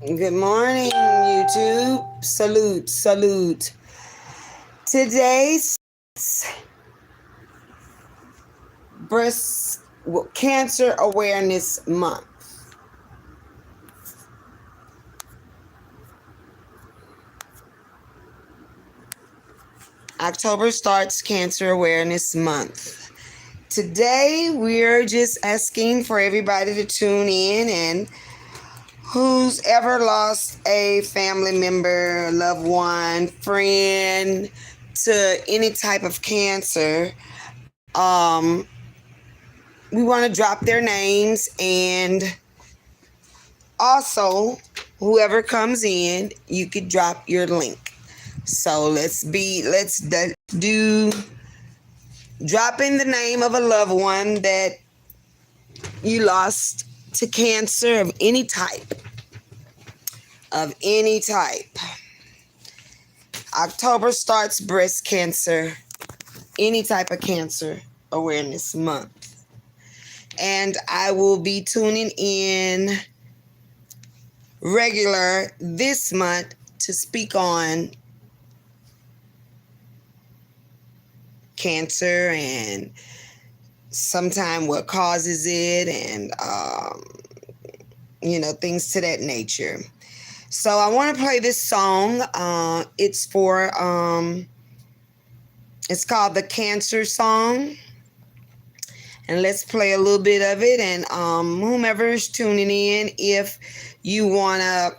Good morning, YouTube. Salute, salute. Today's Breast Cancer Awareness Month. October starts Cancer Awareness Month. Today, we're just asking for everybody to tune in, and who's ever lost a family member, loved one, friend to any type of cancer, we want to drop their names, and also whoever comes in, you could drop your link. So let's do dropping the name of a loved one that you lost to cancer of any type. October starts breast cancer, any type of cancer awareness month. And I will be tuning in regular this month to speak on cancer and sometime what causes it, and things to that nature. So I want to play this song. It's called the Cancer Song, and let's play a little bit of it. And whomever is tuning in, if you want to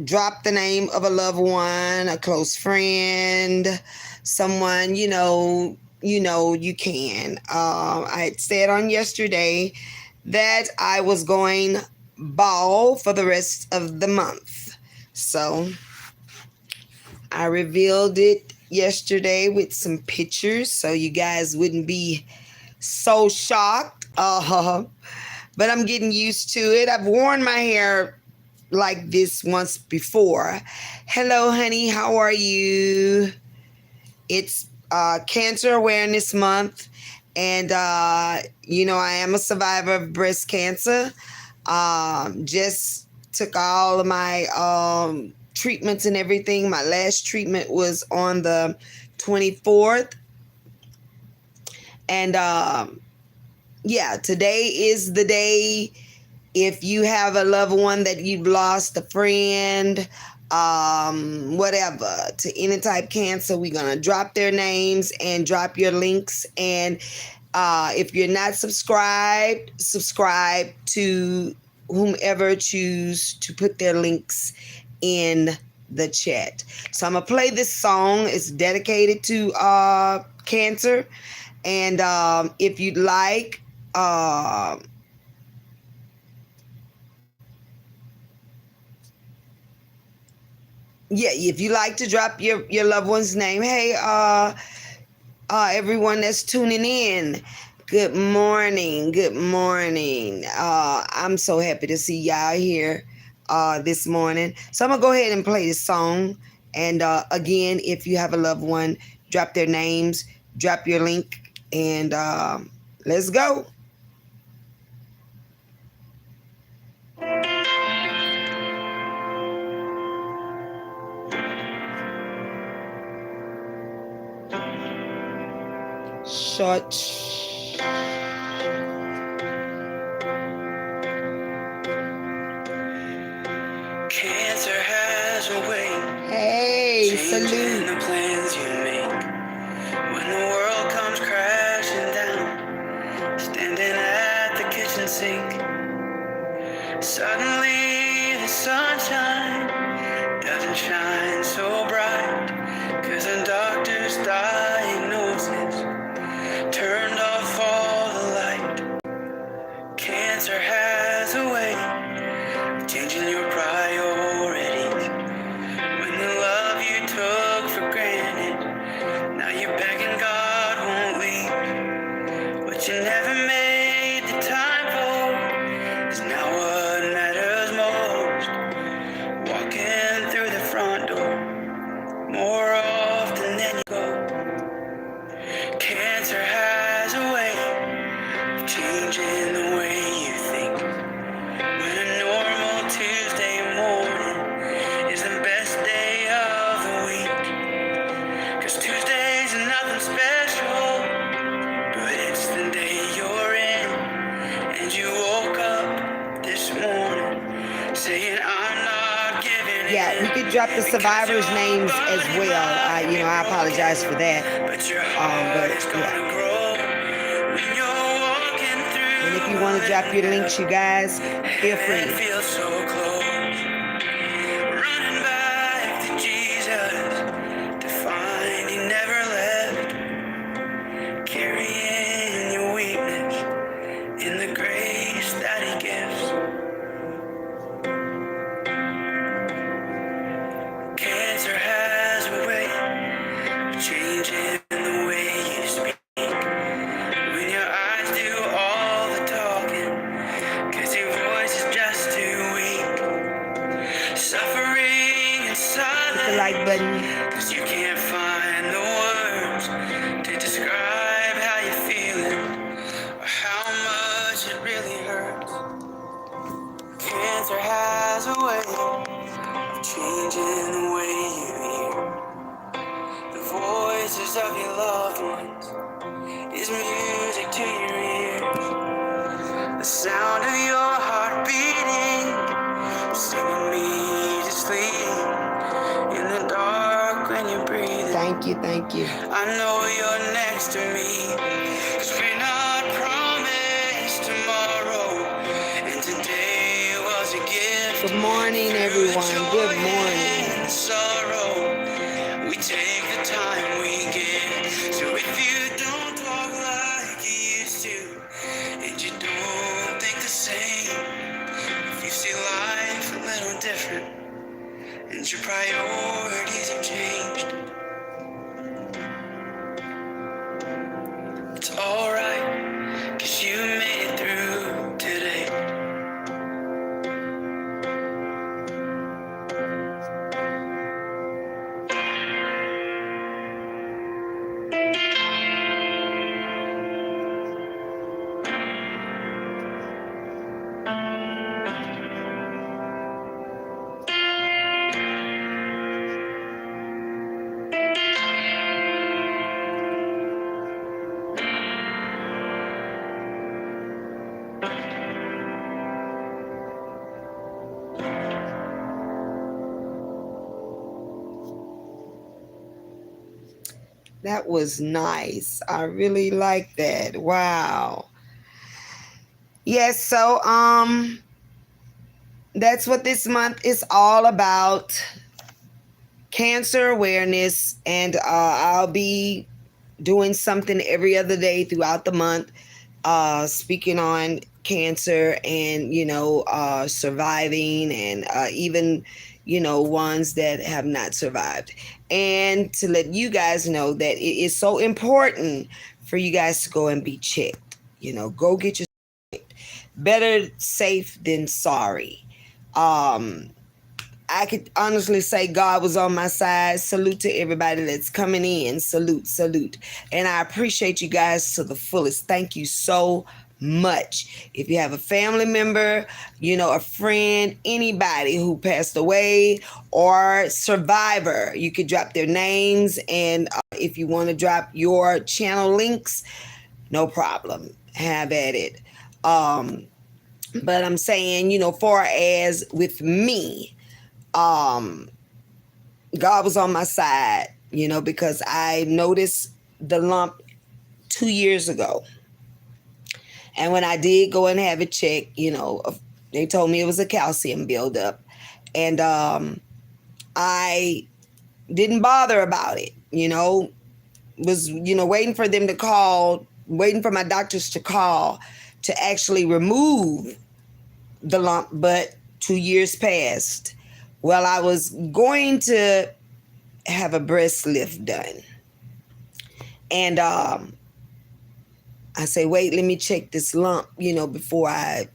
drop the name of a loved one, a close friend, someone you can. I had said on yesterday that I was going bald for the rest of the month, so I revealed it yesterday with some pictures so you guys wouldn't be so shocked. But I'm getting used to it. I've worn my hair like this once before. Hello, honey. How are you? It's Cancer Awareness Month, and I am a survivor of breast cancer. Just took all of my treatments and everything. My last treatment was on the 24th, and today is the day. If you have a loved one that you've lost, a friend, whatever, to any type cancer, we're going to drop their names and drop your links. And if you're not subscribe to whomever choose to put their links in the chat. So I'm going to play this song. It's dedicated to cancer. And if you'd like, if you like to drop your loved one's name, hey, everyone that's tuning in, good morning. I'm so happy to see y'all here this morning. So I'm gonna go ahead and play this song. And again, if you have a loved one, drop their names, drop your link, and let's go. Short. Cancer has a way. Hey, salute. The plans you make when the world comes crashing down. Standing at the kitchen sink, suddenly the sunshine doesn't shine so bright, 'cause the doctor's diagnosis turned off all the light. Cancer has a way of changing your priorities. When the love you took for granted drop the survivors' names as well. I apologize for that. But your But heart is yeah. gonna grow when you're walking through. And if you want to drop your links, you guys, feel It free. feels so close. Running back to Jesus to find He never left. Carrying your weakness in the grace that He gives. Cancer has a way of changing the way you speak. When your eyes do all the talking, 'cause your voice is just too weak. Suffering in Hit the like silence, button. 'cause you can't find the words to describe how you're feeling or how much it really hurts. Cancer has a way of changing the way you hear the voices of your loved ones. Is music to your ears, the sound of your heart beating, singing me to sleep in the dark when you're breathing. Thank you. I know you're next to me, 'cause we're not promised tomorrow, and today was a gift. Good morning, everyone. Good morning. And sorrow, we take the time we get. So if you don't talk like you used to, and you don't think the same, if you see life a little different, and your priorities have changed, it's alright, 'cause you made it through today. That was nice. I really like that. Wow. Yes, so that's what this month is all about. Cancer awareness, and I'll be doing something every other day throughout the month, speaking on cancer and surviving, and even ones that have not survived, and to let you guys know that it is so important for you guys to go and be checked. Go get your checked. Better safe than sorry. I could honestly say God was on my side. Salute to everybody that's coming in. Salute. And I appreciate you guys to the fullest. Thank you so much. If you have a family member, a friend, anybody who passed away or survivor, you could drop their names. And if you want to drop your channel links, no problem. Have at it. But I'm saying, far as with me, God was on my side, because I noticed the lump 2 years ago. And when I did go and have it checked, they told me it was a calcium buildup. And I didn't bother about it, was, waiting for them to call, waiting for my doctors to call to actually remove the lump. But 2 years passed. Well, I was going to have a breast lift done. And I say, wait, let me check this lump, before I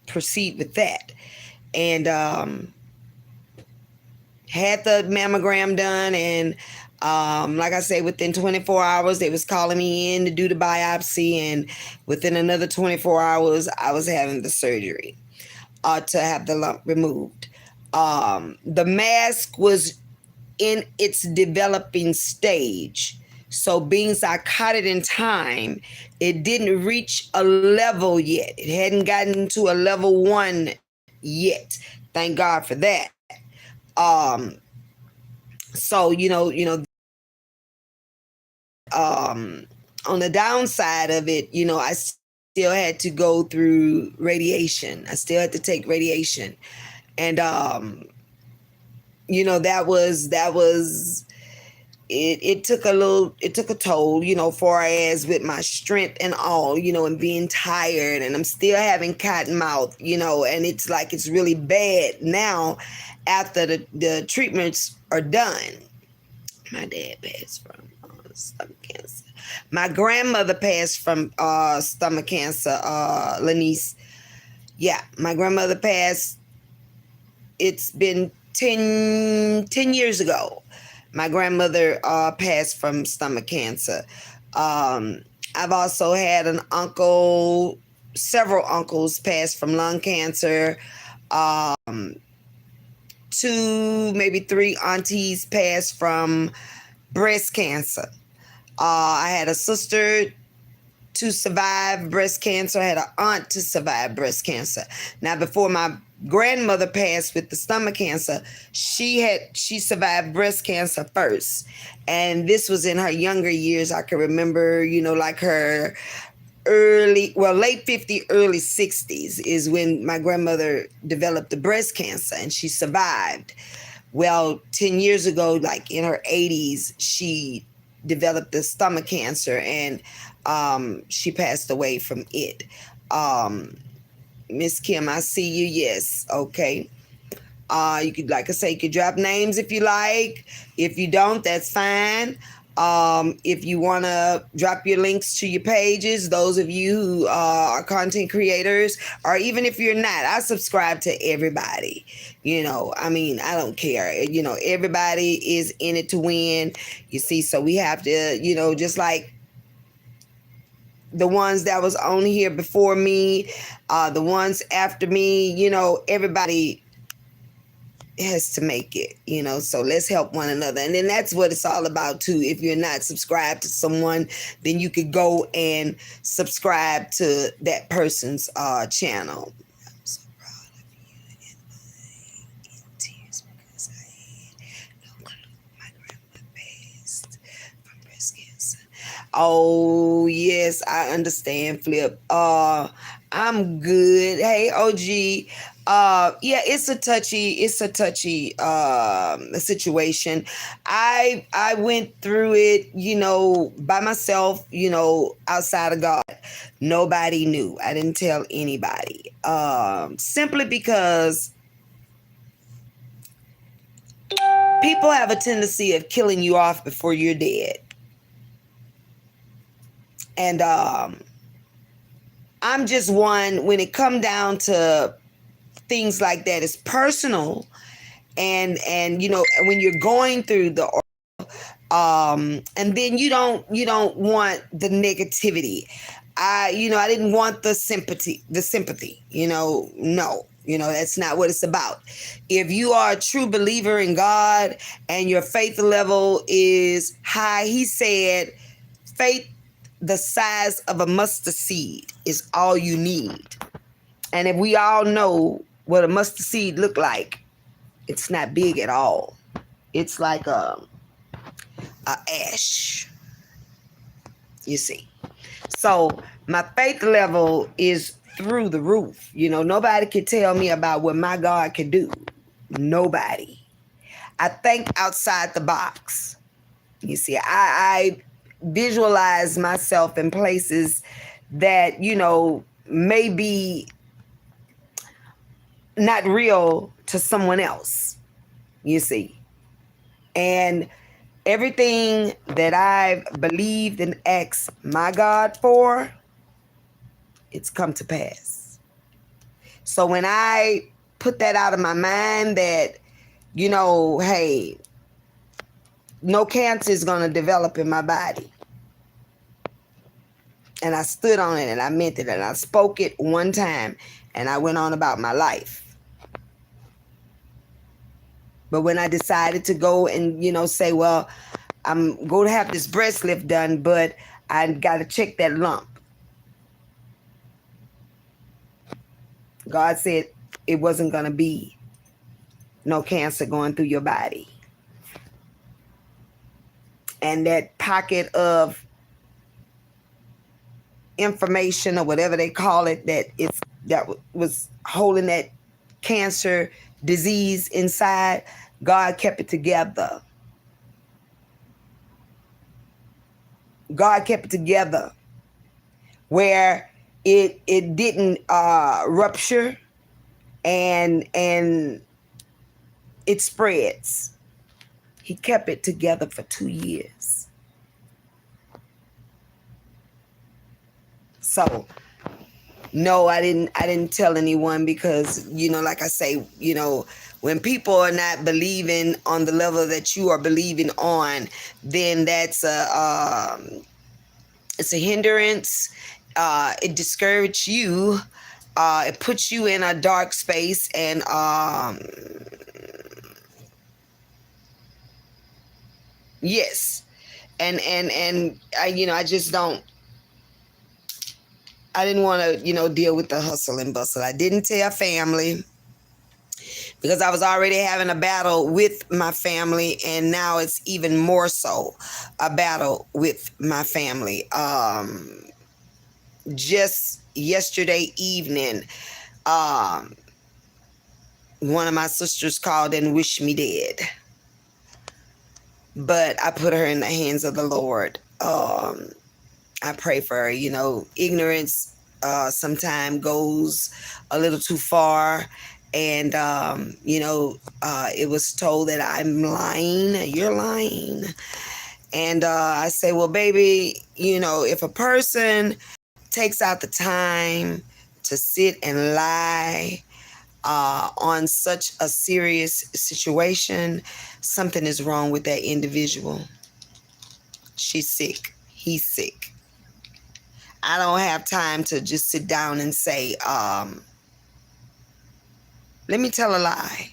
proceed with that. And had the mammogram done. And like I say, within 24 hours, they was calling me in to do the biopsy. And within another 24 hours, I was having the surgery to have the lump removed. The mass was in its developing stage. So being I caught it in time, it didn't reach a level yet. It hadn't gotten to a level 1 yet. Thank God for that. So, on the downside of it, I still had to go through radiation. I still had to take radiation. And, that was it took a toll, far as with my strength and all, and being tired, and I'm still having cotton mouth, and it's like it's really bad now after the treatments are done. My dad passed from stomach cancer. My grandmother passed from stomach cancer, Lanice. Yeah, my grandmother passed. It's been 10 years ago. My grandmother passed from stomach cancer. I've also had several uncles passed from lung cancer. Two, maybe three aunties passed from breast cancer. I had a sister to survive breast cancer. I had an aunt to survive breast cancer. Now, before my grandmother passed with the stomach cancer, she survived breast cancer first. And this was in her younger years. I can remember, like her late 50s, early 60s is when my grandmother developed the breast cancer, and she survived. Well, 10 years ago, like in her 80s, she developed the stomach cancer, and she passed away from it. Miss Kim, I see you. Yes. Okay. You could, like I say, you could drop names if you like. If you don't, that's fine. If you want to drop your links to your pages, those of you who are content creators, or even if you're not, I subscribe to everybody. I don't care. Everybody is in it to win. You see, so we have to, just like the ones that was on here before me, the ones after me, everybody has to make it, so let's help one another. And then that's what it's all about too. If you're not subscribed to someone, then you could go and subscribe to that person's channel. I'm so proud of you, and I'm in tears because I had no clue my grandma passed from breast cancer. Oh yes, I understand, Flip. I'm good. Hey, OG. Yeah, it's a touchy situation. I went through it, by myself, outside of God. Nobody knew. I didn't tell anybody. Simply because people have a tendency of killing you off before you're dead. And I'm just one, when it come down to things like that, it's personal. And when you're going through and then you don't want the negativity. I didn't want the sympathy, no, that's not what it's about. If you are a true believer in God and your faith level is high, he said, faith the size of a mustard seed is all you need. And if we all know what a mustard seed look like, it's not big at all. It's like a ash, you see. So my faith level is through the roof. Nobody can tell me about what my God can do. Nobody. I think outside the box. You see, I visualize myself in places that, may be not real to someone else, you see. And everything that I've believed and asked my God for, it's come to pass. So when I put that out of my mind that, hey, no cancer is going to develop in my body. And I stood on it and I meant it and I spoke it one time and I went on about my life. But when I decided to go and, say, well, I'm going to have this breast lift done, but I got to check that lump. God said it wasn't going to be no cancer going through your body. And that pocket of information, or whatever they call it, that was holding that cancer disease inside, God kept it together. God kept it together where it didn't rupture and it spreads. He kept it together for 2 years. So no, I didn't tell anyone, because, like I say, when people are not believing on the level that you are believing on, then that's it's a hindrance. It discourages you. It puts you in a dark space, and yes, and I just don't. I didn't want to, deal with the hustle and bustle. I didn't tell family, because I was already having a battle with my family, and now it's even more so a battle with my family. Just yesterday evening, one of my sisters called and wished me dead, but I put her in the hands of the Lord. I pray for her. Ignorance sometimes goes a little too far. And, it was told that I'm lying. You're lying. And I say, well, baby, if a person takes out the time to sit and lie on such a serious situation, something is wrong with that individual. She's sick. He's sick. I don't have time to just sit down and say, let me tell a lie.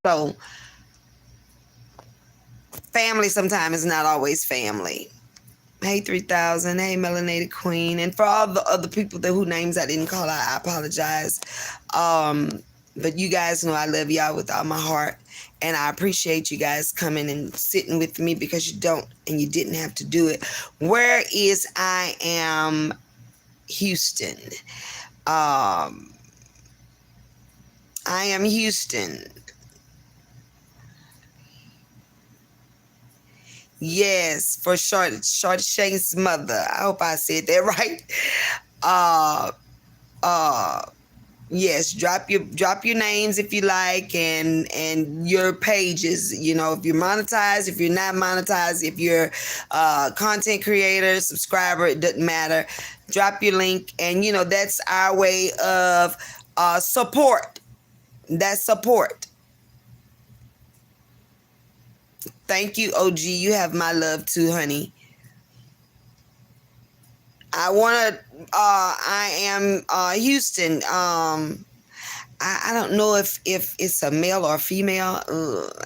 So, family sometimes is not always family. Hey, 3000. Hey, Melanated Queen. And for all the other people whose names I didn't call out, I apologize. But you guys know I love y'all with all my heart. And I appreciate you guys coming and sitting with me, because you don't and you didn't have to do it. Where is I Am Houston? I Am Houston. Yes, for Short Shane's mother. I hope I said that right. Yes, drop your names if you like, and your pages. If you're monetized, if you're not monetized, if you're content creator, subscriber, it doesn't matter. Drop your link, and that's our way of support. That's support. Thank you, OG. You have my love too, honey. I want to. I Am Houston. I don't know if it's a male or female.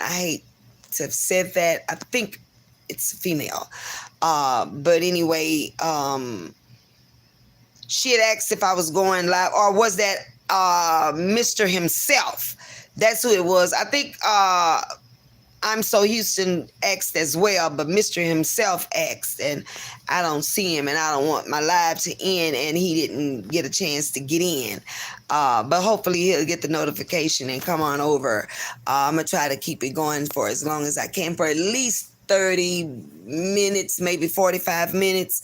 I hate to have said that. I think it's female. But anyway, she had asked if I was going live, or was that Mr. himself? That's who it was. I think I'm So Houston asked as well, but Mr. himself asked, and I don't see him, and I don't want my live to end and he didn't get a chance to get in. But hopefully he'll get the notification and come on over. I'm going to try to keep it going for as long as I can, for at least 30 minutes, maybe 45 minutes.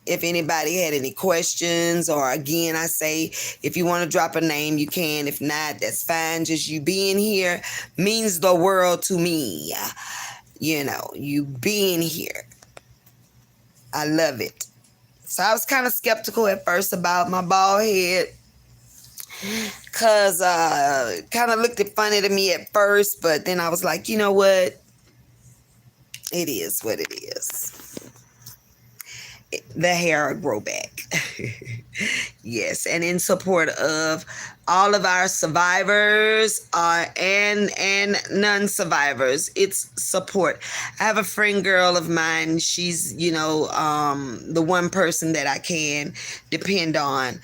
If anybody had any questions, or again, I say, if you want to drop a name, you can. If not, that's fine. Just you being here means the world to me. You being here. I love it. So I was kind of skeptical at first about my bald head, because kind of looked funny to me at first, but then I was like, you know what? It is what it is. The hair grow back. Yes, and in support of all of our survivors and non-survivors, it's support. I have a friend girl of mine. She's the one person that I can depend on.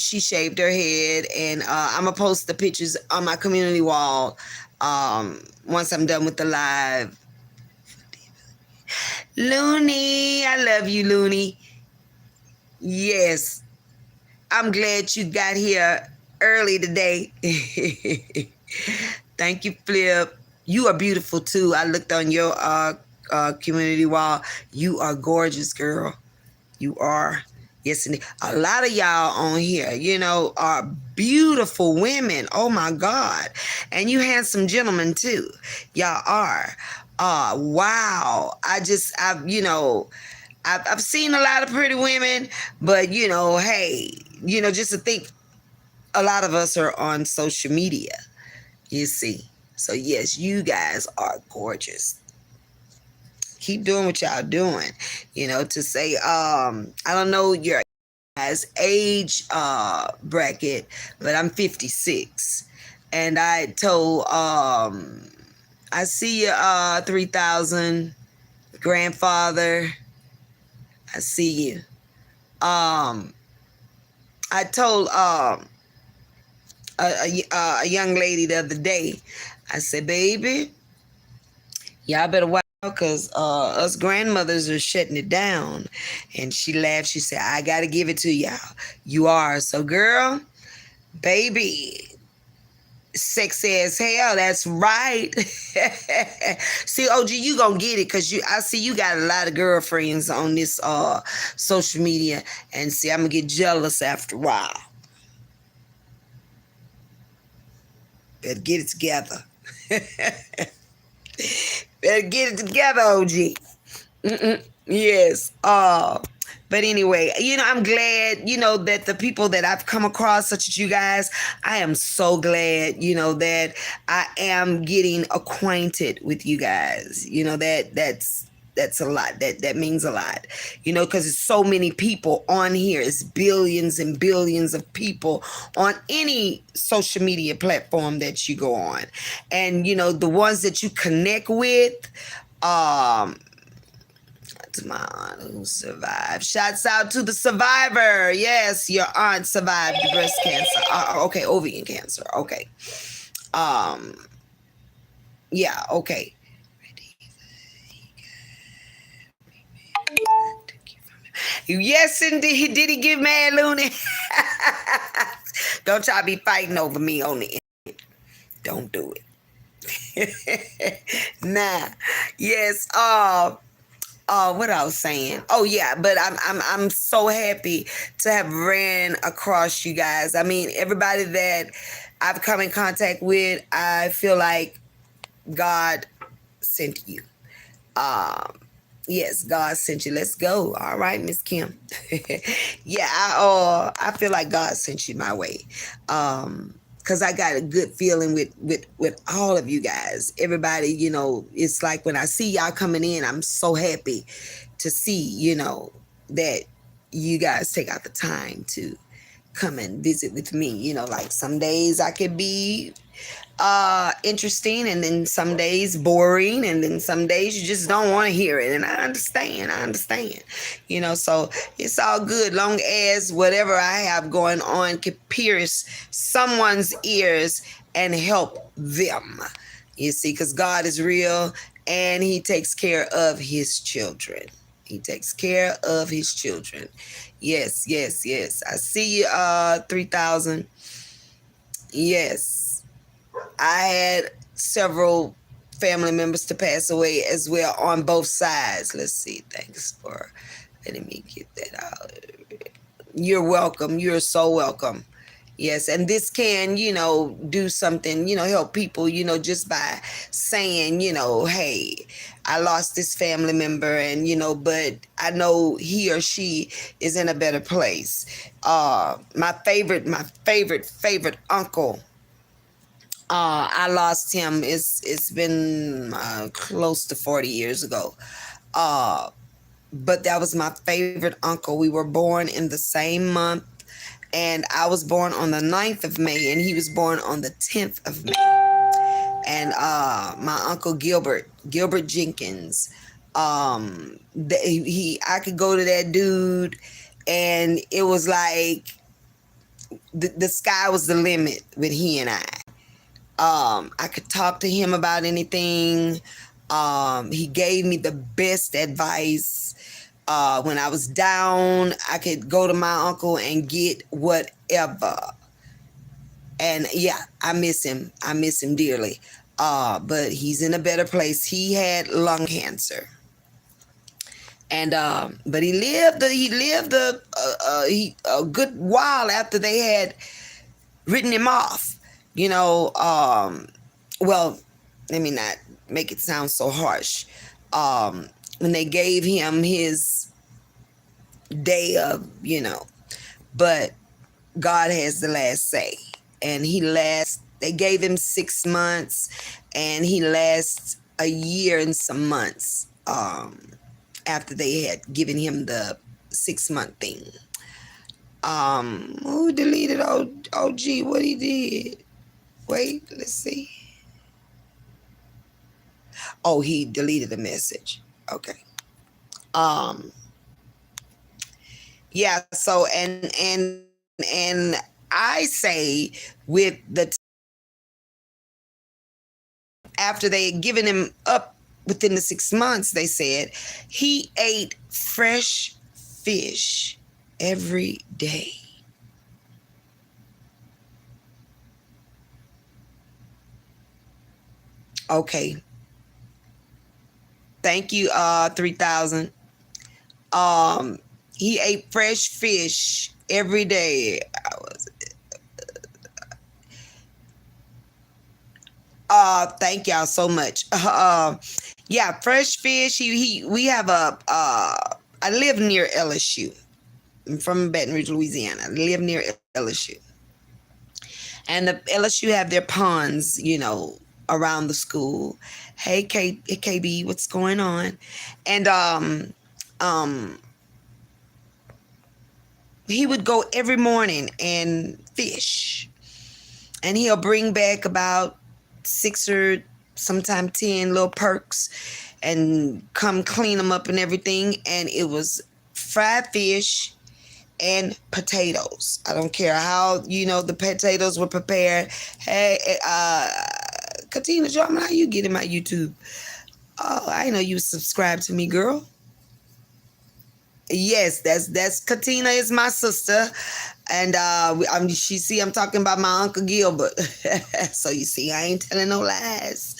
she shaved her head, and I'm gonna post the pictures on my community wall once I'm done with the live. Looney, I love you, Looney. Yes, I'm glad you got here early today. Thank you, Flip. You are beautiful too. I looked on your community wall. You are gorgeous, girl. You are. Yes, indeed. A lot of y'all on here, are beautiful women. Oh my God. And you handsome gentlemen too. Y'all are. Wow. I've seen a lot of pretty women, but hey, just to think a lot of us are on social media, you see. So yes, you guys are gorgeous. Keep doing what y'all doing. To say I don't know your guys age bracket, but I'm 56. And I told I see you 3000 grandfather. I see you. I told a young lady the other day, I said, baby, y'all better watch out, because us grandmothers are shutting it down. And she laughed. She said, I got to give it to y'all. You are. So, girl, baby, sexy as hell. That's right. See, OG, you gonna get it, because I see you got a lot of girlfriends on this social media. And see, I'm gonna get jealous after a while. Better get it together. Better get it together, OG. Yes. But anyway, I'm glad, that the people that I've come across, such as you guys, I am so glad, that I am getting acquainted with you guys. That's a lot. That means a lot, because it's so many people on here. It's billions and billions of people on any social media platform that you go on. And, the ones that you connect with, to my aunt who survived. Shouts out to the survivor. Yes, your aunt survived breast cancer. Okay, ovarian cancer. Okay. Yeah, okay. Yes, indeed. Did he get mad, Looney? Don't y'all be fighting over me on the internet. Don't do it. Nah. Yes. What I was saying. Oh yeah, but I'm so happy to have ran across you guys. I mean, everybody that I've come in contact with, I feel like God sent you. Yes, God sent you. Let's go. All right, Miss Kim. Yeah, I feel like God sent you my way. Because I got a good feeling with all of you guys. Everybody, it's like when I see y'all coming in, I'm so happy to see, that you guys take out the time to come and visit with me. Like some days I could be interesting, and then some days boring, and then some days you just don't want to hear it. And I understand. So it's all good, long as whatever I have going on can pierce someone's ears and help them. You see, because God is real, and he takes care of his children. He takes care of his children. Yes. I see you, 3000. Yes. I had several family members to pass away as well on both sides. Let's see. Thanks for letting me get that out. You're welcome. You're so welcome. Yes. And this can, do something, help people, just by saying, hey, I lost this family member, and, but I know he or she is in a better place. My favorite uncle, I lost him. It's been close to 40 years ago. But that was my favorite uncle. We were born in the same month, and I was born on the 9th of May, and he was born on the 10th of May. And my uncle Gilbert Jenkins, I could go to that dude, and it was like the sky was the limit with he and I. I could talk to him about anything. He gave me the best advice. When I was down, I could go to my uncle and get whatever. And yeah, I miss him. I miss him dearly. But he's in a better place. He had lung cancer. And but he lived a good while after they had written him off. Well, let me not make it sound so harsh. When they gave him his day of, but God has the last say. And they gave him 6 months, and he lasts a year and some months after they had given him the 6-month thing. Who deleted OG? What he did? Wait, let's see. Oh, he deleted the message. Okay. Yeah, so and I say with after they had given him up within the 6 months, they said he ate fresh fish every day. Okay. Thank you, 3000. He ate fresh fish every day. Thank y'all so much. Yeah, fresh fish. We have I live near LSU. I'm from Baton Rouge, Louisiana. I live near LSU. And the LSU have their ponds, around the school. Hey, KB, what's going on? And he would go every morning and fish. And he'll bring back about 6 or sometimes 10 little perks and come clean them up and everything. And it was fried fish and potatoes. I don't care how, the potatoes were prepared. Hey, Katina Jarman, how you get in my YouTube? Oh, I know you subscribe to me, girl. Yes, that's Katina is my sister. And I'm talking about my Uncle Gilbert. So you see, I ain't telling no lies.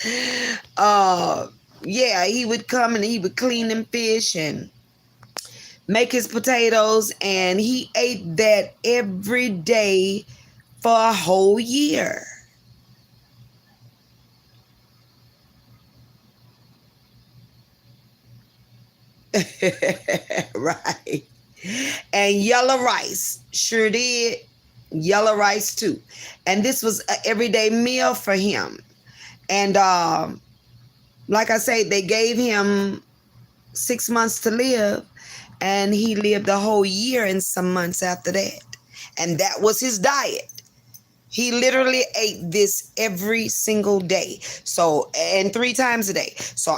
Yeah, he would come and he would clean them fish and make his potatoes, and he ate that every day for a whole year. Right. And yellow rice, sure did. Yellow rice too. And this was an everyday meal for him. And like I say, they gave him 6 months to live, and he lived a whole year and some months after that. And that was his diet. He literally ate this every single day. So, and 3 times a day. So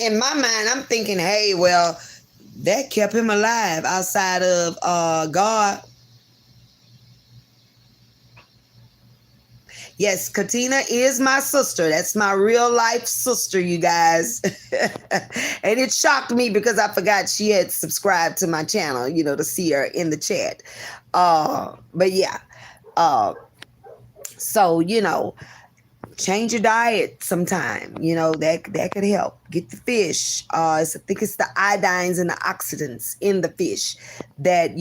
in my mind, I'm thinking, hey, well, that kept him alive outside of God. Yes, Katina is my sister. That's my real life sister, you guys. And it shocked me because I forgot she had subscribed to my channel, to see her in the chat. But yeah. So, change your diet sometime. That could help. Get the fish. I think it's the iodines and the oxidants in the fish that,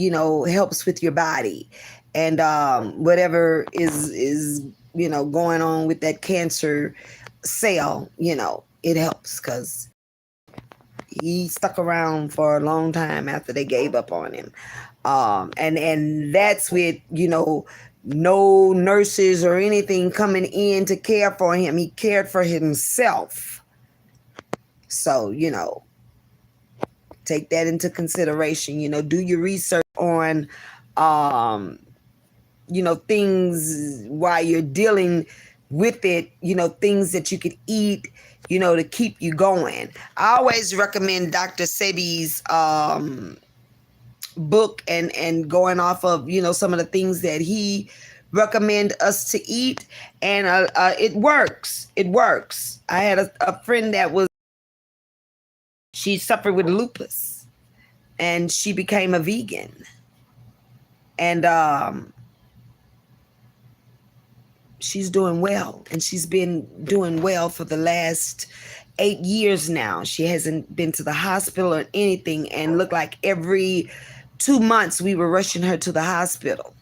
helps with your body. And whatever is going on with that cancer cell, it helps, because he stuck around for a long time after they gave up on him. And that's with, no nurses or anything coming in to care for him. He cared for himself. So, take that into consideration. Do your research on, things while you're dealing with it, things that you could eat, to keep you going. I always recommend Dr. Sebi's book and going off of, some of the things that he recommend us to eat, and it works. It works. I had a friend that she suffered with lupus, and she became a vegan, and she's doing well, and she's been doing well for the last 8 years now. She hasn't been to the hospital or anything, and looked like every 2 months we were rushing her to the hospital.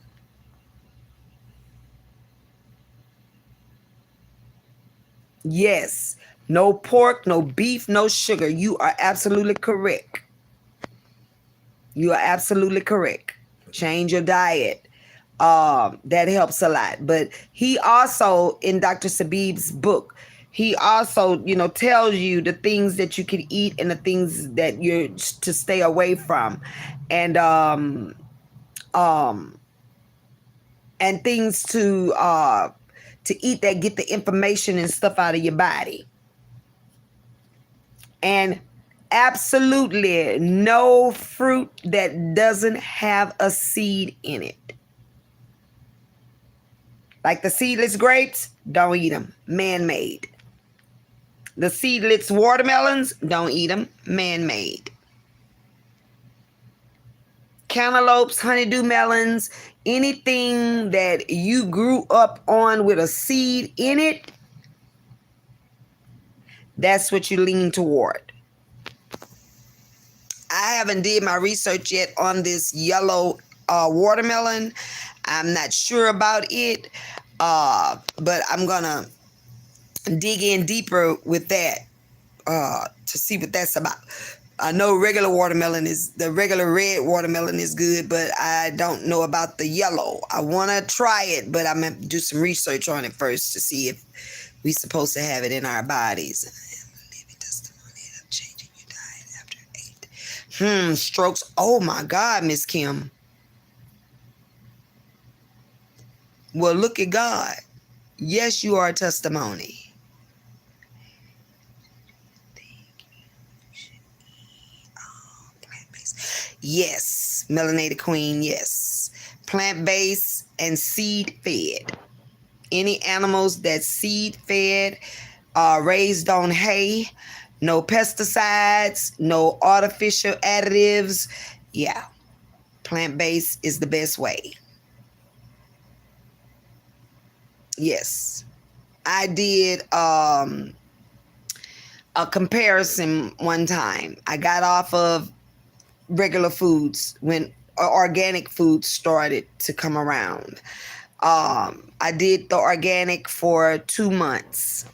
Yes, no pork, no beef, no sugar. You are absolutely correct. You are absolutely correct. Change your diet. That helps a lot. But he also, in Dr. Sabib's book, he also, tells you the things that you can eat and the things that you're to stay away from, and things to eat that get the information and stuff out of your body. And absolutely no fruit that doesn't have a seed in it. Like the seedless grapes, don't eat them. Man-made. The seedless watermelons, don't eat them. Man-made. Cantaloupes, honeydew melons, anything that you grew up on with a seed in it, that's what you lean toward. I haven't did my research yet on this yellow watermelon. I'm not sure about it, but I'm gonna dig in deeper with that to see what that's about. I know regular red watermelon is good, but I don't know about the yellow. I want to try it, but I'm going to do some research on it first to see if we're supposed to have it in our bodies. Living testimony of changing your diet after 8. Strokes. Oh my God, Miss Kim. Well, look at God. Yes, you are a testimony. Yes, melanated queen, yes. Plant-based and seed-fed. Any animals that seed-fed, raised on hay, no pesticides, no artificial additives. Yeah, plant-based is the best way. Yes. I did a comparison one time. I got off of regular foods when organic foods started to come around. I did the organic for 2 months.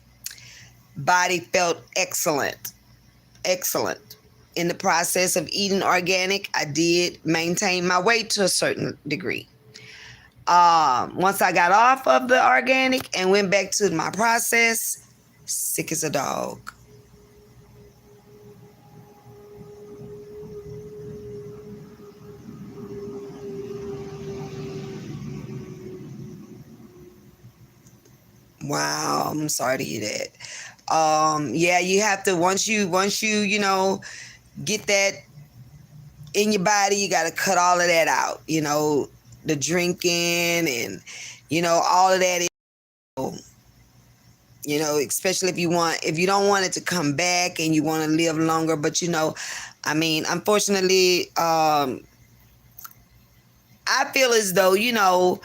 Body felt excellent. In the process of eating organic, I did maintain my weight to a certain degree. Once I got off of the organic and went back to my process, sick as a dog. Wow, I'm sorry to hear that. Yeah, you have to once you get that in your body, you got to cut all of that out. The drinking and all of that. Especially if you don't want it to come back and you want to live longer. But unfortunately, I feel as though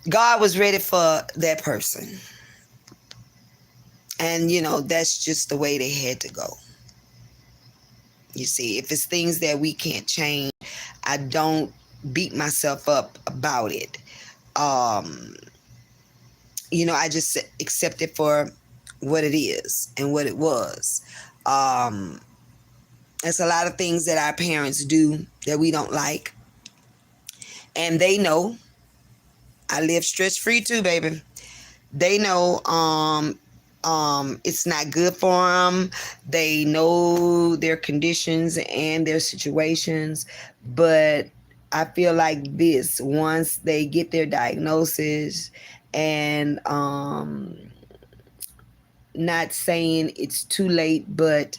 God was ready for that person. And, that's just the way they had to go. You see, if it's things that we can't change, I don't beat myself up about it. I just accept it for what it is and what it was. There's a lot of things that our parents do that we don't like. And they know. I live stress-free too, baby. They know it's not good for them. They know their conditions and their situations. But I feel like this, once they get their diagnosis, and not saying it's too late, but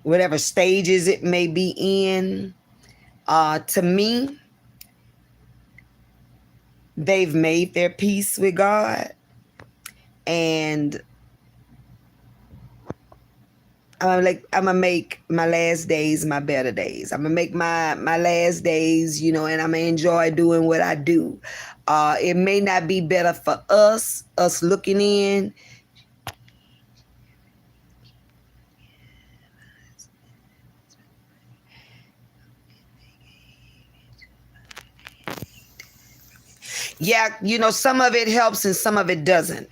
whatever stages it may be in, To me, they've made their peace with God, and I'm gonna make my last days my better days. I'm gonna make my last days, and I'm gonna enjoy doing what I do. It may not be better for us looking in. Yeah, some of it helps and some of it doesn't.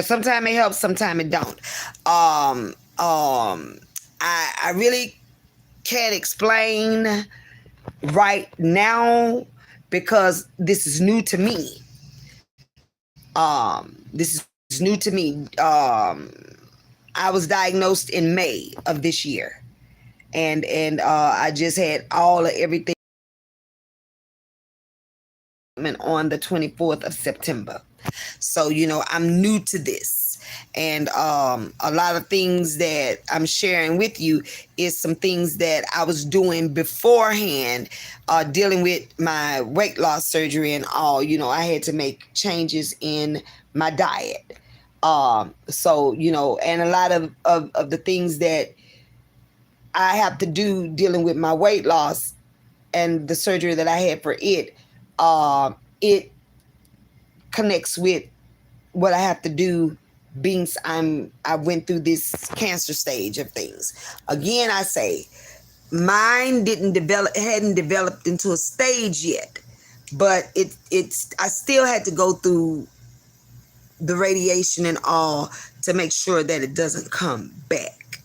Sometimes it helps, sometimes it don't. I really can't explain right now because this is new to me. This is new to me. I was diagnosed in May of this year, and I just had all of everything on the 24th of September. So, I'm new to this. And a lot of things that I'm sharing with you is some things that I was doing beforehand, dealing with my weight loss surgery and all. I had to make changes in my diet. So, and a lot of the things that I have to do dealing with my weight loss and the surgery that I had for it, it connects with what I have to do being I went through this cancer stage of things. Again, I say mine hadn't developed into a stage yet, but it's I still had to go through the radiation and all to make sure that it doesn't come back.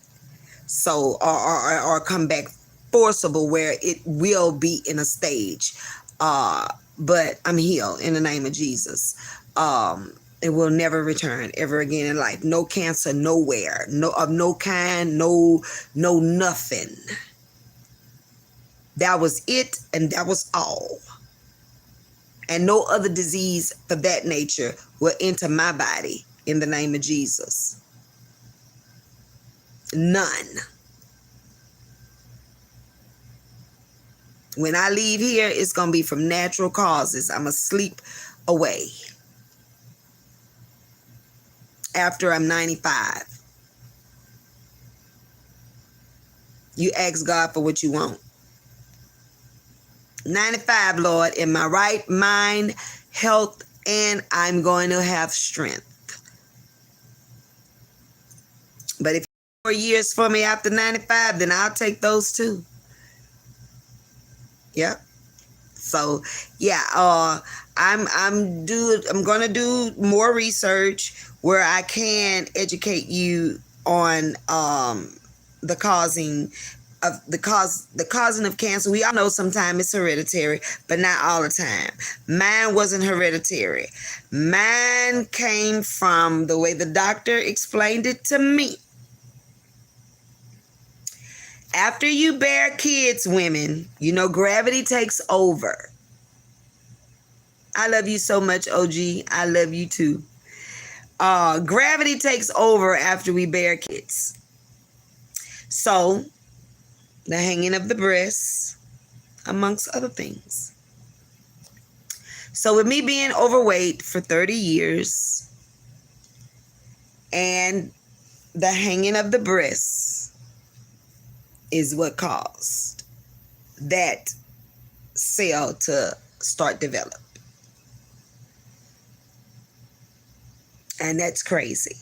So or come back forcible where it will be in a stage. But I'm healed in the name of Jesus. It will never return ever again in life. No cancer nowhere. No of no kind, no nothing. That was it and that was all. And no other disease of that nature will enter my body in the name of Jesus. None. When I leave here, it's going to be from natural causes. I'm going to sleep away after I'm 95. You ask God for what you want. 95, Lord, in my right mind, health, and I'm going to have strength. But if 4 years for me after 95, then I'll take those too. Yep. So yeah, I'm gonna do more research where I can educate you on the causing of cancer. We all know sometimes it's hereditary, but not all the time. Mine wasn't hereditary. Mine came from the way the doctor explained it to me. After you bear kids, women, gravity takes over. I love you so much, OG. I love you too. Gravity takes over after we bear kids. So, the hanging of the breasts, amongst other things. So, with me being overweight for 30 years and the hanging of the breasts is what caused that cell to start develop. And that's crazy.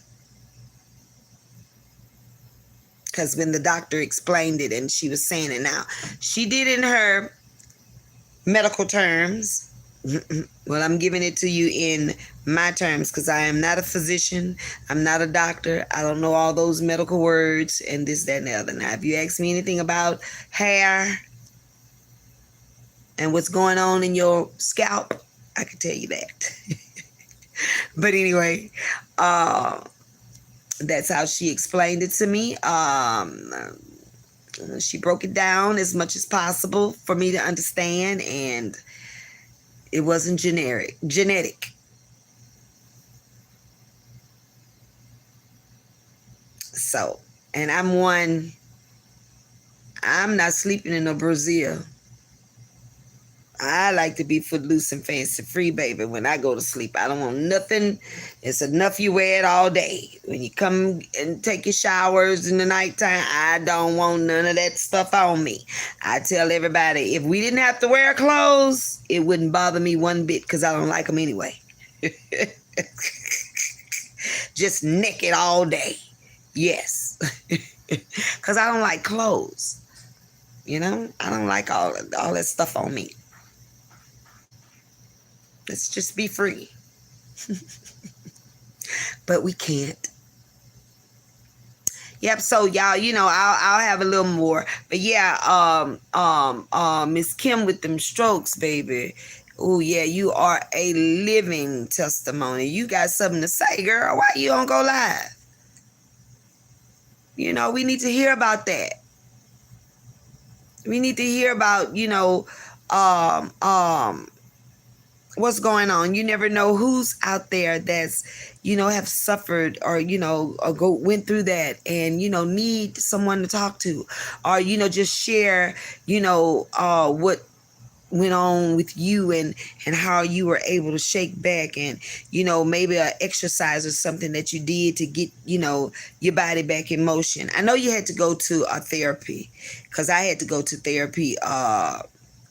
Because when the doctor explained it and she was saying it now, she did in her medical terms. Well, I'm giving it to you in my terms because I am not a physician. I'm not a doctor. I don't know all those medical words and this, that, and the other. Now, if you ask me anything about hair and what's going on in your scalp, I can tell you that. But anyway, that's how she explained it to me. She broke it down as much as possible for me to understand, and it wasn't genetic. So, and I'm not sleeping in no Brazil. I like to be footloose and fancy free, baby. When I go to sleep, I don't want nothing. It's enough you wear it all day. When you come and take your showers in the nighttime, I don't want none of that stuff on me. I tell everybody, if we didn't have to wear clothes, it wouldn't bother me one bit because I don't like them anyway. Just naked all day. Yes. Because I don't like clothes. You know, I don't like all that stuff on me. Let's just be free. But we can't. Yep, so y'all, I'll have a little more. But yeah, Miss Kim with them strokes, baby. Oh yeah, you are a living testimony. You got something to say, girl. Why you don't go live? We need to hear about that. We need to hear about, what's going on. You never know who's out there that's, have suffered or, went through that and, need someone to talk to or, just share, what went on with you and how you were able to shake back and, maybe an exercise or something that you did to get, your body back in motion. I know you had to go to a therapy because I had to go to therapy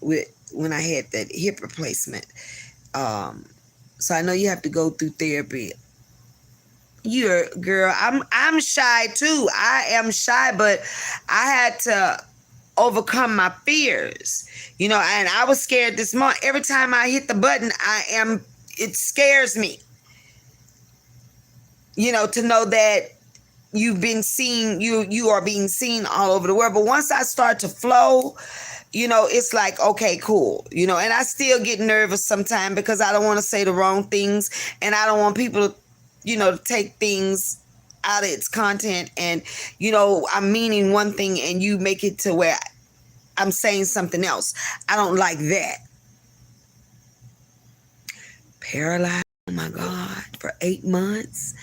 when I had that hip replacement. So I know you have to go through therapy. Girl, I'm shy too. I am shy, but I had to overcome my fears. And I was scared this morning. Every time I hit the button, it scares me. To know that you've been seen, you are being seen all over the world. But once I start to flow, it's like, okay, cool. And I still get nervous sometimes because I don't want to say the wrong things and I don't want people to, to take things out of its content and, I'm meaning one thing and you make it to where I'm saying something else. I don't like that. Paralyzed, oh my God, for 8 months.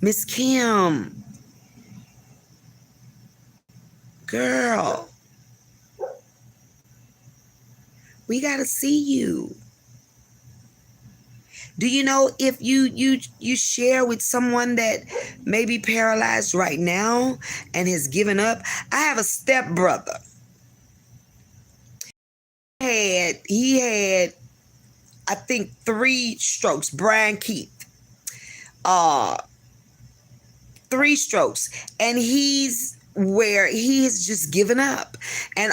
Miss Kim. Girl. We got to see you. Do you know if you share with someone that may be paralyzed right now and has given up? I have a stepbrother. He had I think 3 strokes. Brian Keith. 3 strokes. And he's where he has just given up. And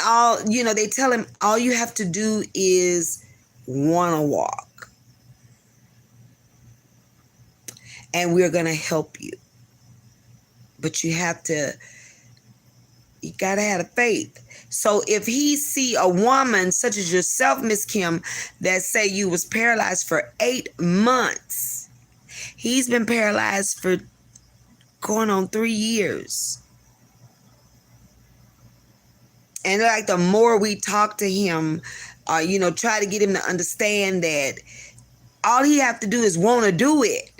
they tell him all you have to do is want to walk. And we're going to help you. But you got to have the faith. So if he see a woman such as yourself, Miss Kim, that say you was paralyzed for 8 months, he's been paralyzed for going on 3 years. And like the more we talk to him, try to get him to understand that all he have to do is want to do it.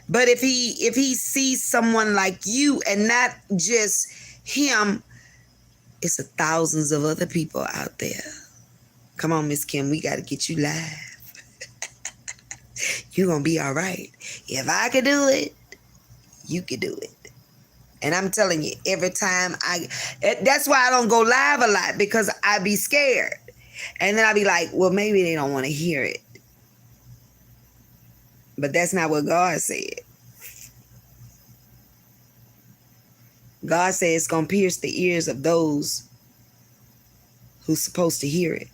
But if he sees someone like you and not just him, it's thousands of other people out there. Come on, Miss Kim, we got to get you live. You're going to be all right. If I could do it, you could do it. And I'm telling you, every time that's why I don't go live a lot, because I be scared. And then I be like, well, maybe they don't want to hear it. But that's not what God said. God said it's going to pierce the ears of those who's supposed to hear it.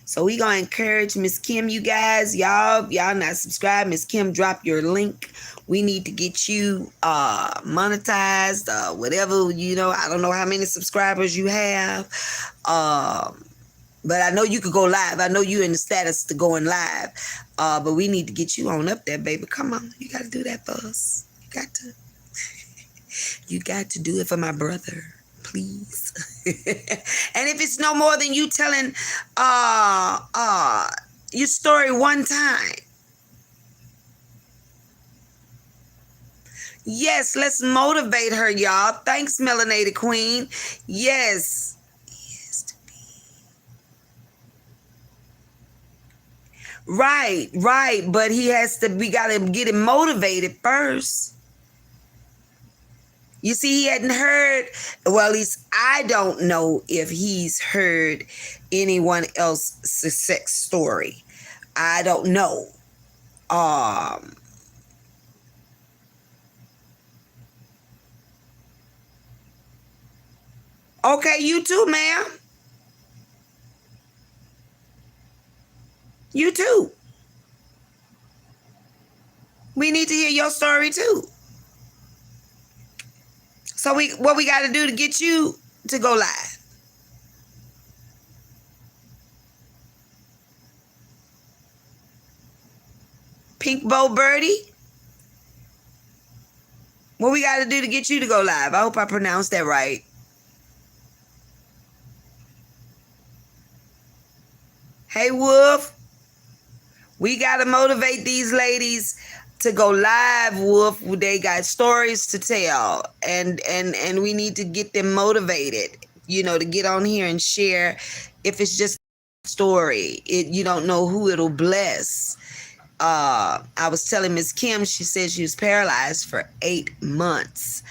So we going to encourage Miss Kim, you guys. Y'all not subscribed. Miss Kim, drop your link. We need to get you monetized, whatever, I don't know how many subscribers you have. But I know you could go live. I know you're in the status to going live. But we need to get you on up there, baby. Come on. You got to do that for us. You got to. You got to do it for my brother. Please. And if it's no more than you telling your story one time. Yes, let's motivate her, y'all. Thanks, Melanated Queen. Yes. Right, right. But we got to get him motivated first. You see, he hadn't heard, well, at least I don't know if he's heard anyone else's success story. I don't know. Um, okay, you too, ma'am. You too. We need to hear your story too. So what we got to do to get you to go live? Pink Bow Birdie, what we got to do to get you to go live? I hope I pronounced that right. Hey, Wolf, we got to motivate these ladies to go live, Wolf. They got stories to tell, and we need to get them motivated, to get on here and share. If it's just a story, you don't know who it'll bless. I was telling Miss Kim, she said she was paralyzed for 8 months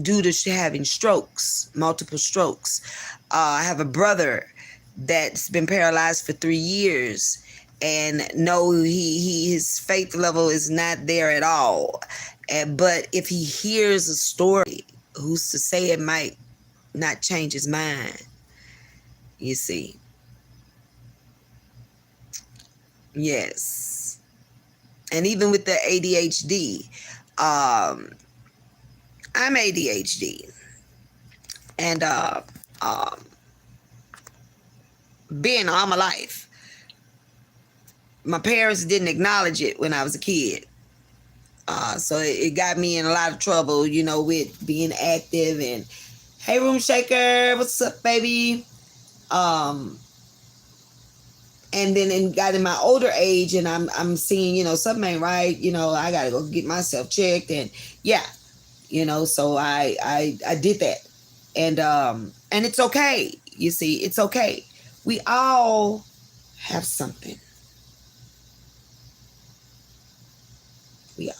due to having strokes, multiple strokes. I have a brother that's been paralyzed for 3 years, and no, his faith level is not there at all. But if he hears a story, who's to say it might not change his mind? You see. Yes. And even with the ADHD, I'm ADHD, and being all my life, my parents didn't acknowledge it when I was a kid. So it got me in a lot of trouble, with being active. And hey, Room Shaker, what's up, baby? And then got in my older age, and I'm seeing, something ain't right. I gotta go get myself checked, and yeah, So I did that, and it's okay. You see, it's okay. We all have something. We all.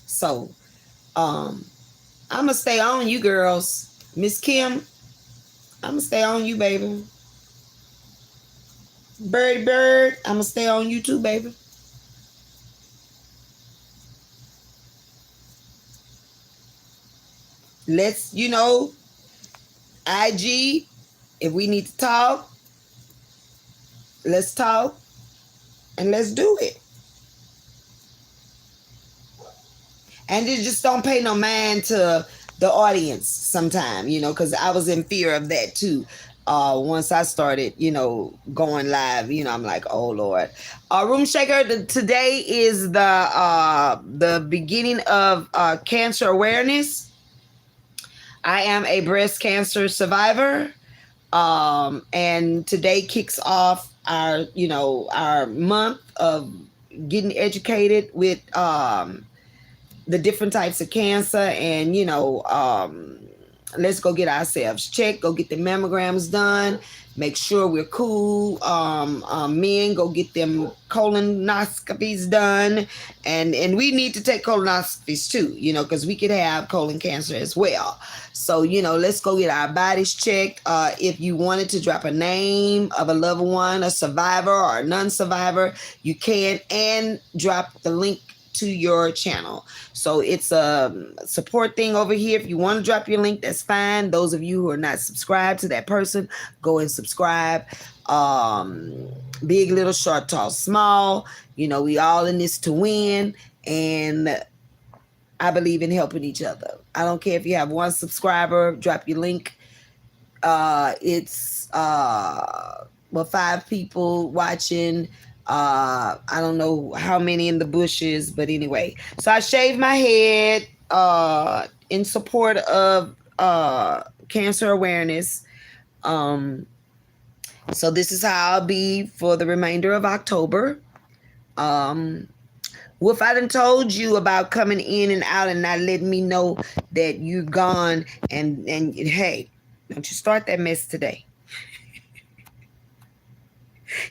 So, I'm gonna stay on you, girls. Miss Kim, I'm gonna stay on you, baby. Birdie Bird, I'm gonna stay on you too, baby. Let's, IG, if we need to talk, let's talk and let's do it. And just don't pay no mind to the audience sometime, because I was in fear of that too. Once I started, going live, I'm like, oh Lord. Room Shaker, today is the beginning of cancer awareness. I am a breast cancer survivor. And today kicks off our month of getting educated with the different types of cancer, and let's go get ourselves checked, go get the mammograms done, make sure we're cool. Men, go get them colonoscopies done, and we need to take colonoscopies too, because we could have colon cancer as well. So let's go get our bodies checked. If you wanted to drop a name of a loved one, a survivor or a non-survivor, you can, and drop the link to your channel. So it's a support thing over here. If you want to drop your link, that's fine. Those of you who are not subscribed to that person, go and subscribe. Big, little, short, tall, small, we all in this to win, and I believe in helping each other. I don't care if you have one subscriber, drop your link. It's 5 people watching. I don't know how many in the bushes, but anyway. So I shaved my head in support of cancer awareness. So this is how I'll be for the remainder of October. Wolf, I done told you about coming in and out and not letting me know that you're gone. And hey, don't you start that mess today.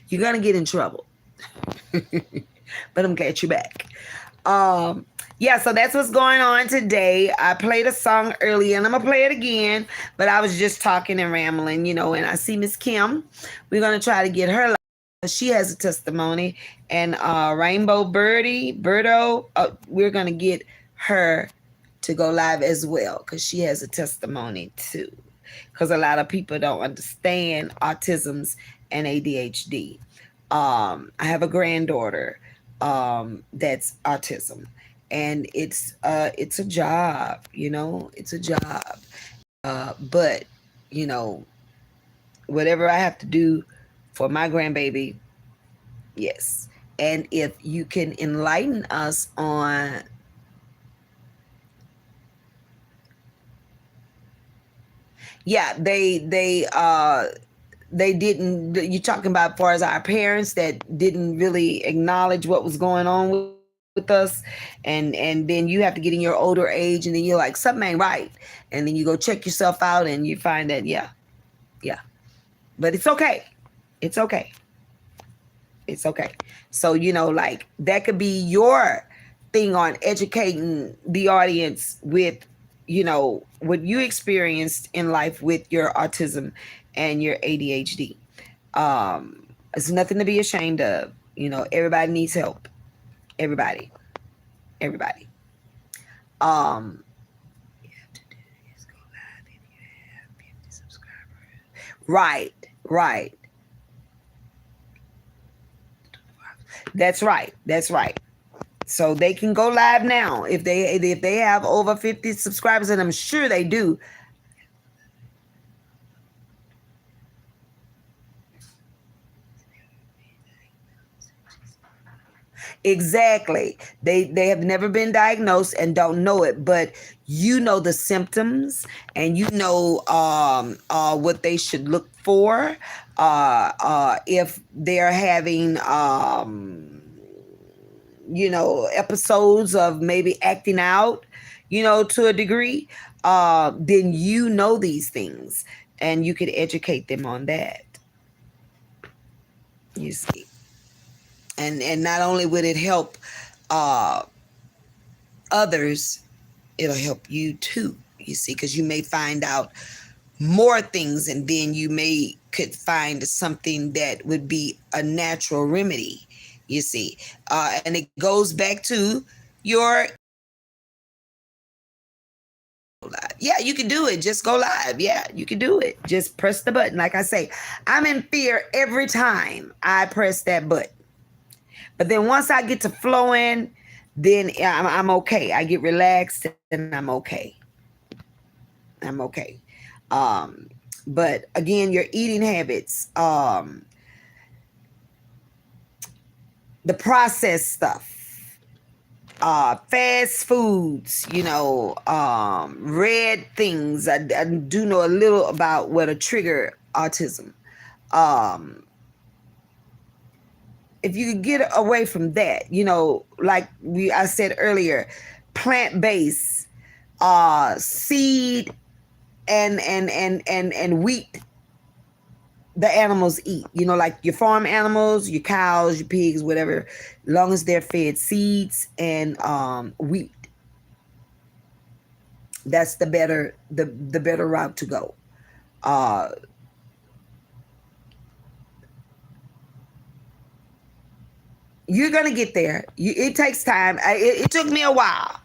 You're gonna get in trouble. But I'm glad you're back. Um, yeah, so that's what's going on today. I played a song earlier and I'm gonna play it again, but I was just talking and rambling, and I see Miss Kim. We're gonna try to get her. She has a testimony, and Rainbow Birdo, we're gonna get her to go live as well because she has a testimony too. Because a lot of people don't understand autisms and ADHD. I have a granddaughter that's autism, and it's a job, it's a job. But you know, whatever I have to do for my grandbaby, yes. And if you can enlighten us on yeah, they didn't, you're talking about as far as our parents that didn't really acknowledge what was going on with us, and then you have to get in your older age and then you're like something ain't right, and then you go check yourself out and you find that yeah, but it's okay, it's okay, it's okay. So like that could be your thing on educating the audience with what you experienced in life with your autism and your ADHD. It's nothing to be ashamed of. Everybody needs help. Everybody. Um, right, right. That's right. That's right. So they can go live now if they have over 50 subscribers, and I'm sure they do. Exactly. They have never been diagnosed and don't know it, but the symptoms, and what they should look for if they're having episodes of maybe acting out, to a degree, then these things and you could educate them on that. You see. And not only would it help others, it'll help you too, you see, because you may find out more things, and then you could find something that would be a natural remedy, you see. And it goes back to your yeah, you can do it. Just go live. Yeah, you can do it. Just press the button. Like I say, I'm in fear every time I press that button. But then once I get to flowing, then I'm okay. I get relaxed and I'm okay. I'm okay. But again, your eating habits, the processed stuff, fast foods, red things. I do know a little about what a trigger autism. If you could get away from that, like I said earlier, plant-based, seed and wheat, the animals eat, like your farm animals, your cows, your pigs, whatever, long as they're fed seeds and wheat, that's the better route to go. You're gonna get there. It takes time. It took me a while.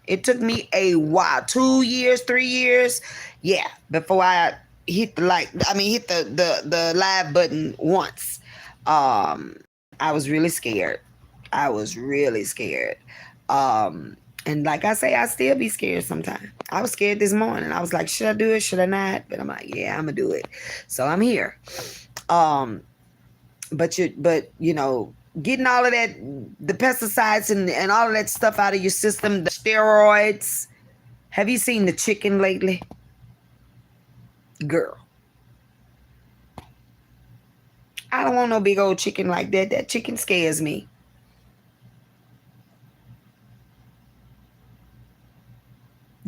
2 years, 3 years, yeah, before I hit the live button once. I was really scared. And like I say, I still be scared sometimes. I was scared this morning. I was like, should I do it? Should I not? But I'm like, yeah, I'm gonna do it. So I'm here. But getting all of that, the pesticides and all of that stuff out of your system, the steroids. Have you seen the chicken lately? Girl, I don't want no big old chicken like that. That chicken scares me.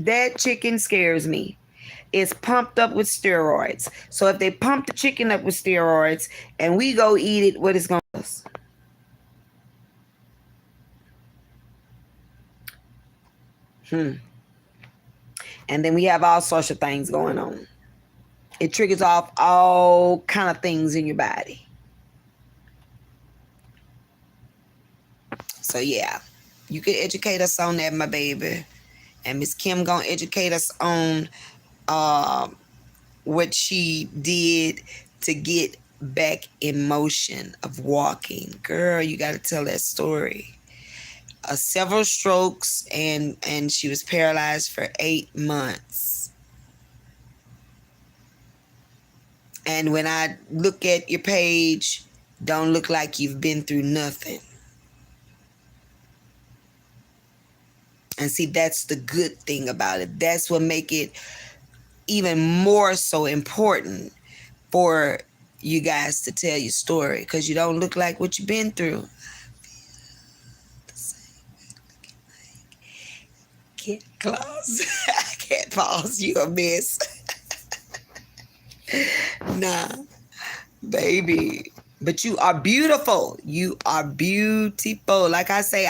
That chicken scares me. It's pumped up with steroids. So if they pump the chicken up with steroids and we go eat it, what is going to us? And then we have all sorts of things going on. It triggers off all kind of things in your body. So yeah, you can educate us on that, my baby. And Miss Kim gonna educate us on what she did to get back in motion of walking. Girl, you got to tell that story. Several strokes, and she was paralyzed for 8 months. And when I look at your page, don't look like you've been through nothing. And see, that's the good thing about it. That's what make it even more so important for you guys to tell your story, because you don't look like what you've been through. Can't close. I can't pause. You a mess. Nah, baby. But you are beautiful. You are beautiful. Like I say,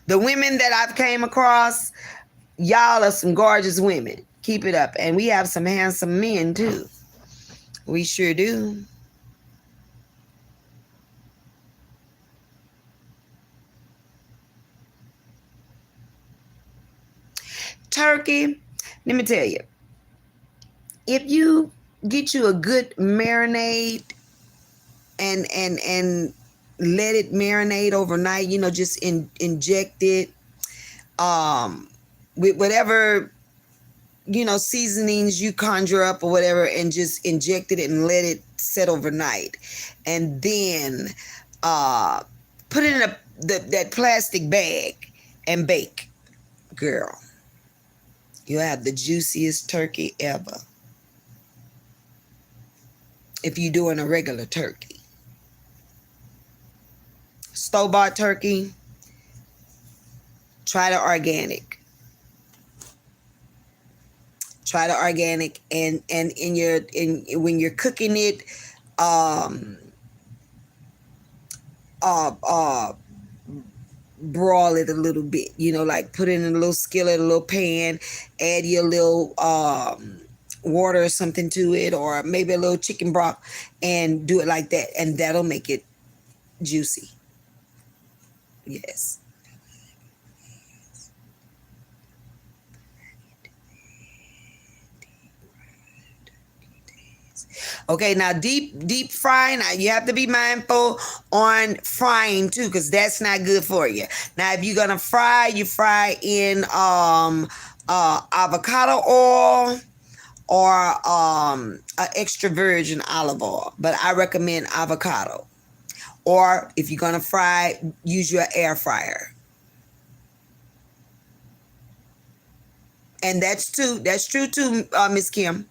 the women that I've came across, y'all are some gorgeous women. Keep it up. And we have some handsome men too. We sure do. Turkey, let me tell you, if you get you a good marinade and let it marinate overnight, just inject it with whatever seasonings you conjure up or whatever, and just inject it and let it set overnight, and then put it in that plastic bag and bake. Girl, you'll have the juiciest turkey ever if you're doing a regular turkey. Store-bought turkey, try the organic. Try the organic, and when you're cooking it, broil it a little bit. Like put it in a little skillet, a little pan, add your little water or something to it, or maybe a little chicken broth, and do it like that, and that'll make it juicy. Yes. Okay, now deep frying, you have to be mindful on frying too, because that's not good for you. Now, if you're gonna fry, you fry in avocado oil or extra virgin olive oil, but I recommend avocado. Or if you're gonna fry, use your air fryer. And that's true too, Miss Kim.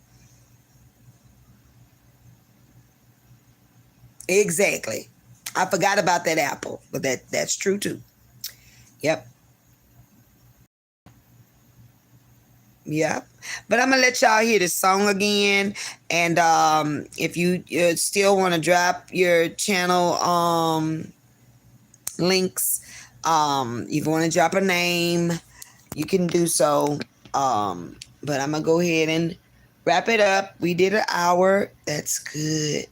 Exactly. I forgot about that apple, but that's true too. Yep. But I'm gonna let y'all hear the song again, and if you still want to drop your channel links, if you want to drop a name, you can do so. But I'm gonna go ahead and wrap it up. We did an hour. That's good.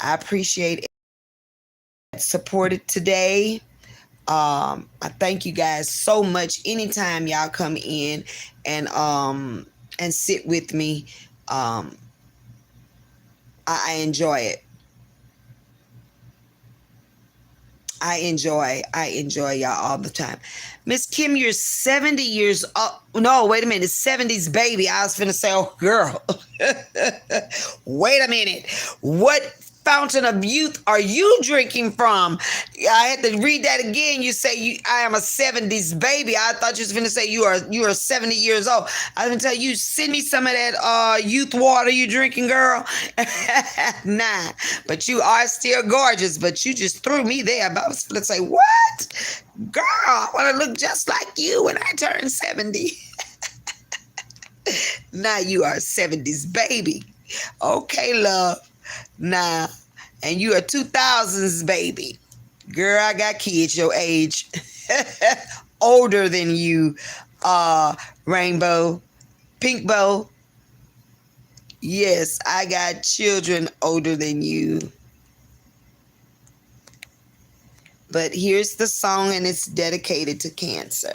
I appreciate it. Supported today. I thank you guys so much. Anytime y'all come in and sit with me, I enjoy it. I enjoy y'all all the time. Miss Kim, you're 70 years old. No, wait a minute. 70s baby. I was finna say, oh, girl. Wait a minute. What fountain of youth are you drinking from? I had to read that again. You say I am a 70s baby. I thought you was going to say you are 70 years old. I was going to tell you, send me some of that youth water you drinking, girl. Nah, but you are still gorgeous, but you just threw me there. I was going to say, what? Girl, I want to look just like you when I turn 70. Now you are 70s baby. Okay, love. Nah, and you are 2000s baby. Girl, I got kids your age. Older than you, Rainbow. Pink Bow. Yes, I got children older than you. But here's the song, and it's dedicated to cancer.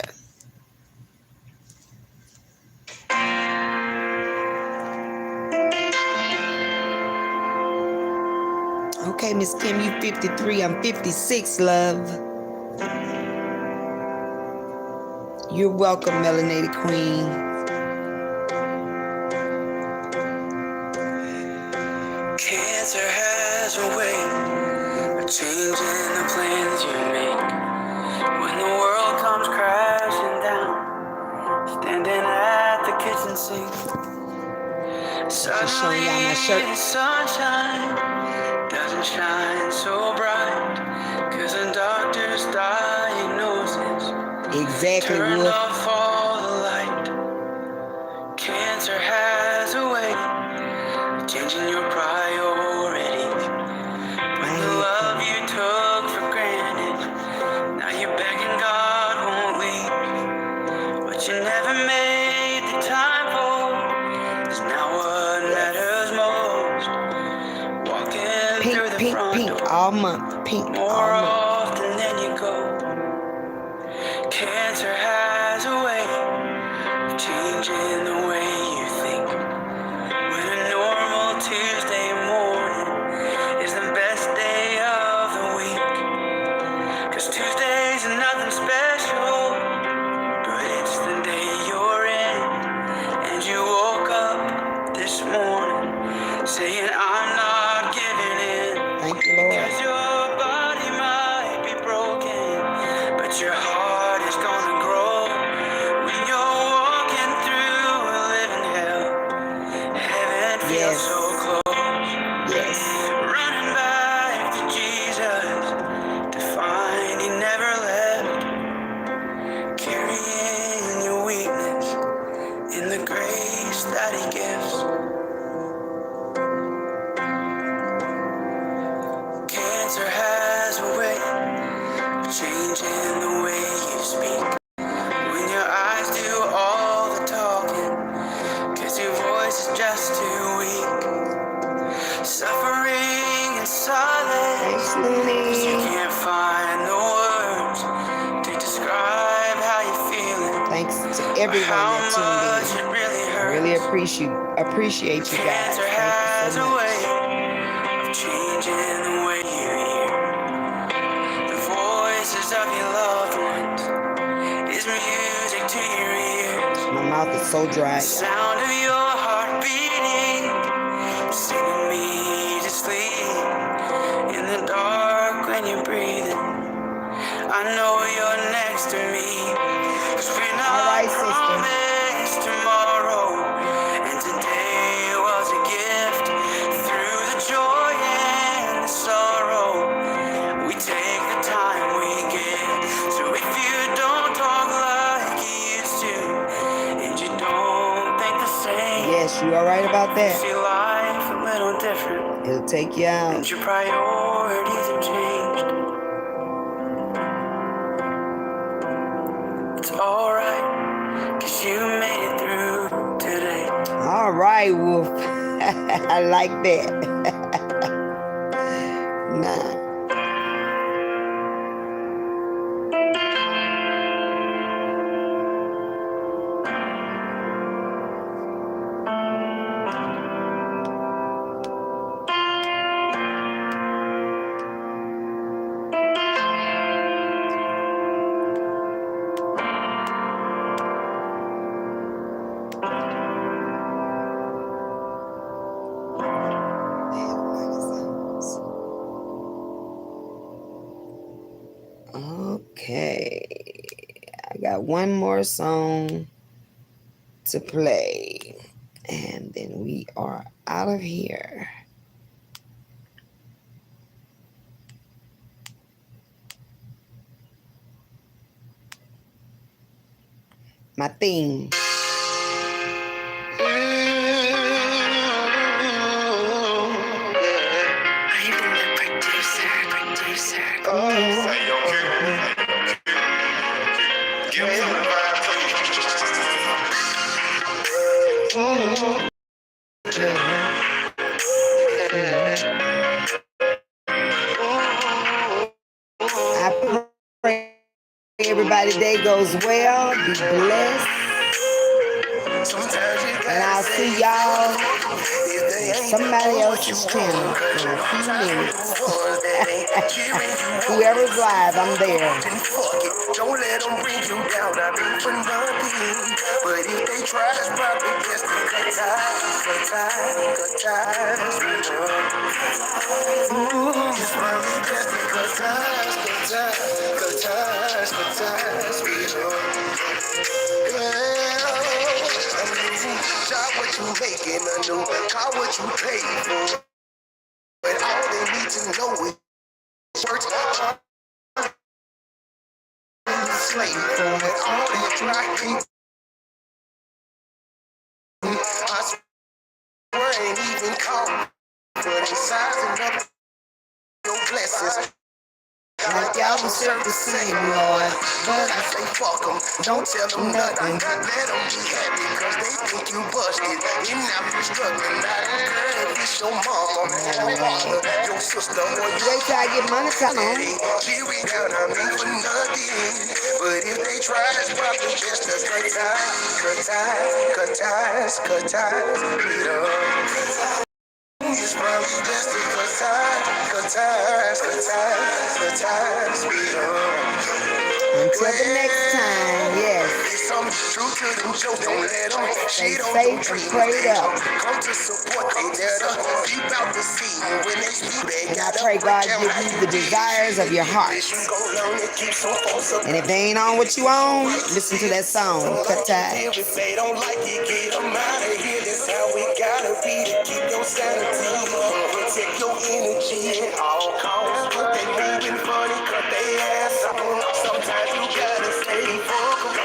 Okay, Miss Kim, you 53. I'm 56, love. You're welcome, Melanated Queen. Cancer has a way of changing the plans you make. When the world comes crashing down, standing at the kitchen sink, suddenly the sunshine doesn't shine so bright, 'cause the doctor's diagnosis Exactly. turned off all the light. Cancer has a way of changing your priorities. When the love you took for granted, now you're begging God won't leave. What you never made the time for is now what matters most. Walking through the front door all month. Pink more all month. often than you go. Cancer has a way of changing the way you think. When a normal Tuesday morning is the best day of the week. 'Cause Tuesdays are nothing special, but it's the day you're in. And you woke up this morning saying, I'm not giving in. Thank you, Lord. 'Cause your body might be broken, but your heart is gonna grow. When you're walking through a living hell, heaven feels so close. Yes. Running back to Jesus to find he never left. Carrying your weakness in the grace that he gives. Cancer has a way of changing the way you speak. When your eyes do all the talking, 'cause your voice is just too weak. Suffering in silence, 'cause you can't find the words to describe how you're feeling. Thanks to everyone that tuned in. It really hurts. Really appreciate you guys. Cancer has a way of changing the way you hear the voices of your loved ones. Is music to your ears. My mouth is so dry. The sound of your heart beating, singing me to sleep. In the dark when you're breathing, I know you're next to me. 'Cause we're not promised tomorrow, and today was a gift. Through the joy and the sorrow, we take the time we get. So if you don't talk like you used to, and you don't think the same, Yes, you are right about that. see life a little different. It'll take you out. And your priorities have changed. It's alright, 'cause you made it through today. All right, Wolf. I like that. Nah. Okay. I got one more song to play. And then we are out of here. My theme. I pray everybody's day goes well. Be blessed. And I'll see y'all on somebody else's channel in a few minutes. Whoever's live, I'm there. Don't let them bring you down, I mean for nothing. But if they try, it's probably best to cut ties. It's probably best to cut ties. Shot what you making a new, car what you paid for. But all they need to know is worth slave for it. All they try I swear ain't even called. But it's sizing up your blessings. Like y'all deserve the same, Lord. But I say fuck them, don't tell them nothing. Let them be happy cause they think you busted. And now you're struggling. I don't care if it's your mama, your father, your sister, or your Wait till I get money on. Here we down, I mean for nothing. But if they try, it's probably best to cut ties. It's probably best to cut ties. Until the next time, yes. Stay safe and prayed up. And I pray God give you the desires of your heart. And if they ain't on what you own, listen to that song, Cut Ties. If they don't like it, get them out of here. That's how we gotta be to keep your sanity. Protect your energy at all costs. But they moving funny, cut they ass on. Sometimes you gotta stay focused.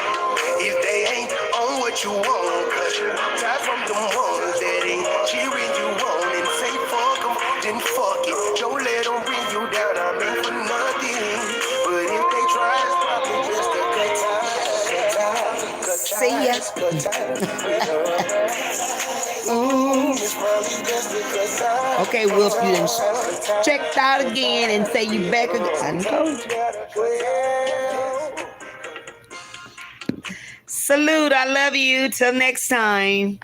If they ain't on what you want, cause you tired from the ones that ain't cheering you on. And say fuck them, then fuck it. Don't let them bring you down, I mean for nothing. But if they try, it's probably just a good time. See ya. Okay, Wolf, you done checked out again and say you back again. I done told you. Salute, I love you. Till next time.